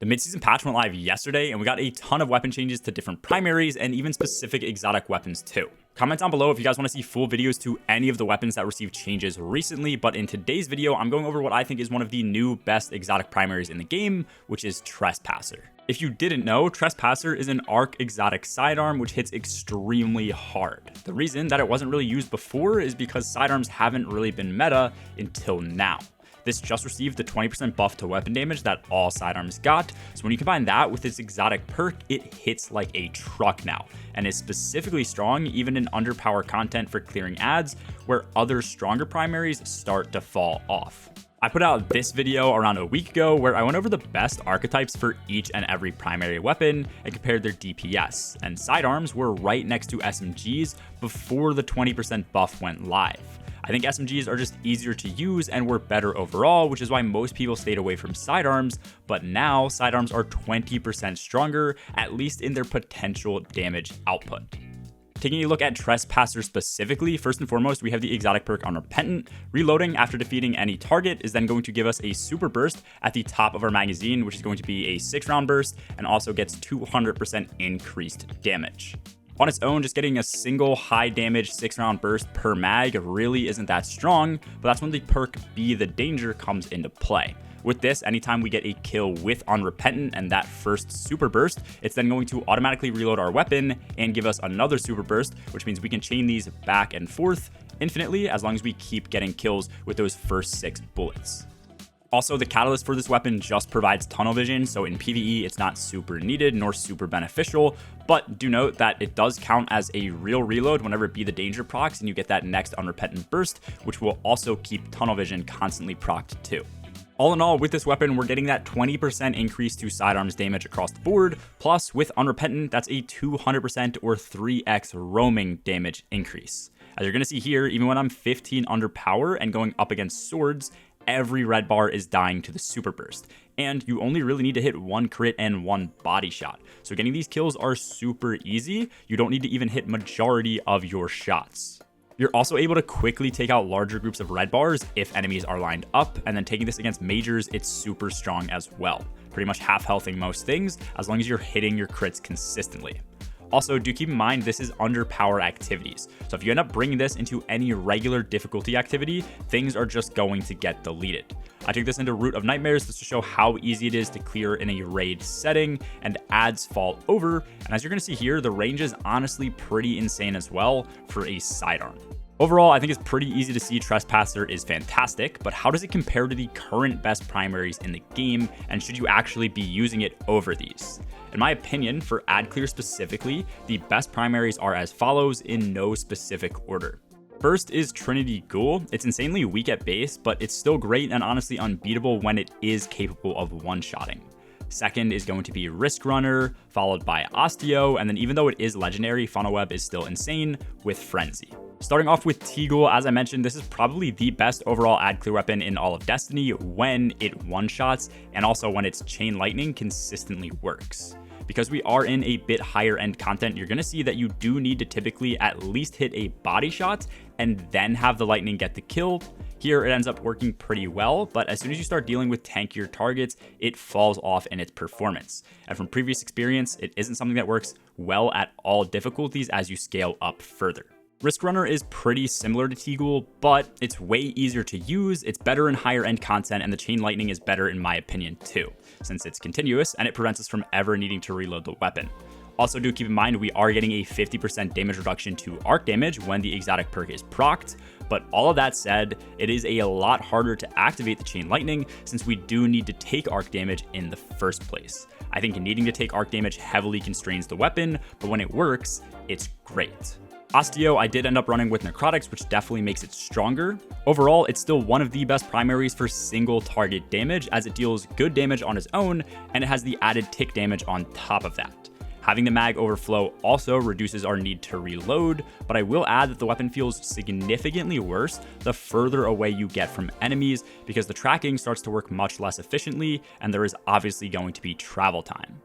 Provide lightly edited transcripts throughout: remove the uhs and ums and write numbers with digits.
The mid-season patch went live yesterday, and we got a ton of weapon changes to different primaries and even specific exotic weapons too. Comment down below if you guys want to see full videos to any of the weapons that received changes recently, but in today's video, I'm going over what I think is one of the new best exotic primaries in the game, which is Trespasser. If you didn't know, Trespasser is an arc exotic sidearm which hits extremely hard. The reason that it wasn't really used before is because sidearms haven't really been meta until now. This just received the 20% buff to weapon damage that all sidearms got, so when you combine that with its exotic perk, it hits like a truck now, and is specifically strong even in underpower content for clearing ads, where other stronger primaries start to fall off. I put out this video around a week ago where I went over the best archetypes for each and every primary weapon and compared their DPS, and sidearms were right next to SMGs before the 20% buff went live. I think SMGs are just easier to use and were better overall, which is why most people stayed away from sidearms, but now sidearms are 20% stronger, at least in their potential damage output. Taking a look at Trespasser specifically, first and foremost, we have the exotic perk Unrepentant. Reloading after defeating any target is then going to give us a super burst at the top of our magazine, which is going to be a 6-round burst and also gets 200% increased damage. On its own, just getting a single high damage 6-round burst per mag really isn't that strong, but that's when the perk Be the Danger comes into play. With this, anytime we get a kill with Unrepentant and that first super burst, it's then going to automatically reload our weapon and give us another super burst, which means we can chain these back and forth infinitely as long as we keep getting kills with those first 6 bullets. Also, the catalyst for this weapon just provides tunnel vision, so in PvE it's not super needed nor super beneficial, but do note that it does count as a real reload whenever Be the Danger procs and you get that next Unrepentant burst, which will also keep tunnel vision constantly procced too. All in all, with this weapon, we're getting that 20% increase to sidearms damage across the board, plus with Unrepentant, that's a 200% or 3x roaming damage increase. As you're going to see here, even when I'm 15 under power and going up against swords, every red bar is dying to the super burst, and you only really need to hit 1 crit and 1 body shot. So getting these kills are super easy. You don't need to even hit majority of your shots. You're also able to quickly take out larger groups of red bars if enemies are lined up, and then taking this against majors, it's super strong as well. Pretty much half healthing most things, as long as you're hitting your crits consistently. Also, do keep in mind this is underpower activities, so if you end up bringing this into any regular difficulty activity, things are just going to get deleted. I took this into Root of Nightmares just to show how easy it is to clear in a raid setting, and ads fall over, and as you're going to see here, the range is honestly pretty insane as well for a sidearm. Overall, I think it's pretty easy to see Trespasser is fantastic, but how does it compare to the current best primaries in the game, and should you actually be using it over these? In my opinion, for ad clear specifically, the best primaries are as follows in no specific order. First is Trinity Ghoul. It's insanely weak at base, but it's still great and honestly unbeatable when it is capable of one-shotting. Second is going to be Risk Runner, followed by Osteo, and then even though it is legendary, Funnel Web is still insane with Frenzy. Starting off with Tegel, as I mentioned, this is probably the best overall ad clear weapon in all of Destiny when it one-shots, and also when its Chain Lightning consistently works. Because we are in a bit higher end content, you're going to see that you do need to typically at least hit a body shot and then have the lightning get the kill. Here it ends up working pretty well, but as soon as you start dealing with tankier targets, it falls off in its performance. And from previous experience, it isn't something that works well at all difficulties as you scale up further. Risk Runner is pretty similar to Tegel, but it's way easier to use, it's better in higher end content, and the Chain Lightning is better in my opinion too, since it's continuous and it prevents us from ever needing to reload the weapon. Also do keep in mind we are getting a 50% damage reduction to arc damage when the exotic perk is procced, but all of that said, it is a lot harder to activate the Chain Lightning since we do need to take arc damage in the first place. I think needing to take arc damage heavily constrains the weapon, but when it works, it's great. Osteo, I did end up running with Necrotics, which definitely makes it stronger. Overall, it's still one of the best primaries for single target damage as it deals good damage on its own, and it has the added tick damage on top of that. Having the mag overflow also reduces our need to reload, but I will add that the weapon feels significantly worse the further away you get from enemies because the tracking starts to work much less efficiently, and there is obviously going to be travel time.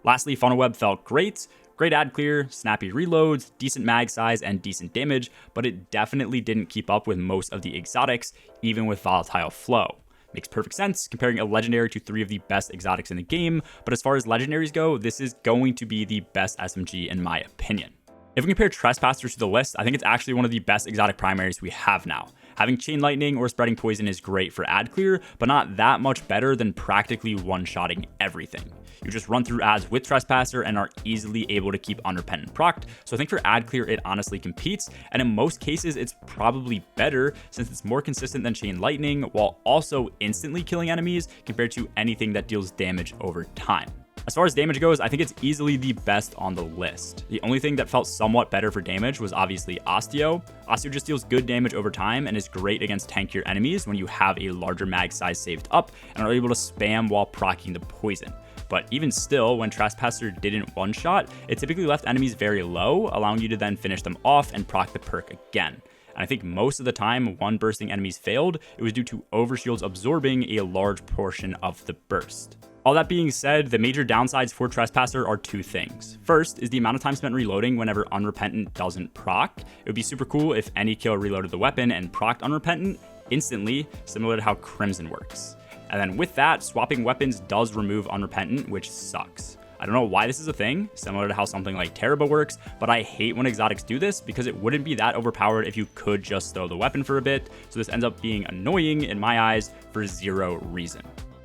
Lastly, Funnel Web felt great. Great ad clear, snappy reloads, decent mag size, and decent damage, but it definitely didn't keep up with most of the exotics, even with volatile flow. Makes perfect sense, comparing a legendary to 3 of the best exotics in the game, but as far as legendaries go, this is going to be the best SMG in my opinion. If we compare Trespasser to the list, I think it's actually one of the best exotic primaries we have now. Having Chain Lightning or Spreading Poison is great for ad clear, but not that much better than practically one-shotting everything. You just run through ads with Trespasser and are easily able to keep Unrepentant procced, so I think for ad clear it honestly competes, and in most cases it's probably better since it's more consistent than Chain Lightning while also instantly killing enemies compared to anything that deals damage over time. As far as damage goes, I think it's easily the best on the list. The only thing that felt somewhat better for damage was obviously Osteo. Osteo just deals good damage over time and is great against tankier enemies when you have a larger mag size saved up and are able to spam while proccing the poison. But even still, when Trespasser didn't one-shot, it typically left enemies very low, allowing you to then finish them off and proc the perk again. And I think most of the time one bursting enemies failed, it was due to overshields absorbing a large portion of the burst. All that being said, the major downsides for Trespasser are 2 things. First is the amount of time spent reloading whenever Unrepentant doesn't proc. It would be super cool if any kill reloaded the weapon and procced Unrepentant instantly, similar to how Crimson works. And then with that, swapping weapons does remove Unrepentant, which sucks. I don't know why this is a thing, similar to how something like Terrible works, but I hate when exotics do this because it wouldn't be that overpowered if you could just throw the weapon for a bit, so this ends up being annoying in my eyes for 0 reason.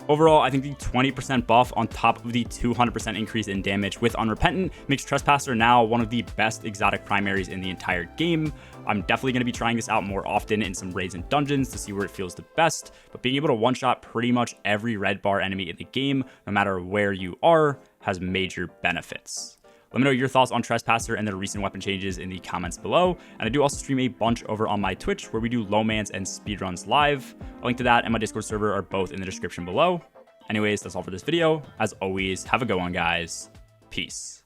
Overall, I think the 20% buff on top of the 200% increase in damage with Unrepentant makes Trespasser now one of the best exotic primaries in the entire game. I'm definitely going to be trying this out more often in some raids and dungeons to see where it feels the best, but being able to one-shot pretty much every red bar enemy in the game, no matter where you are, has major benefits. Let me know your thoughts on Trespasser and the recent weapon changes in the comments below, and I do also stream a bunch over on my Twitch where we do low mans and speedruns live. A link to that and my Discord server are both in the description below. Anyways, that's all for this video. As always, have a good one, guys. Peace.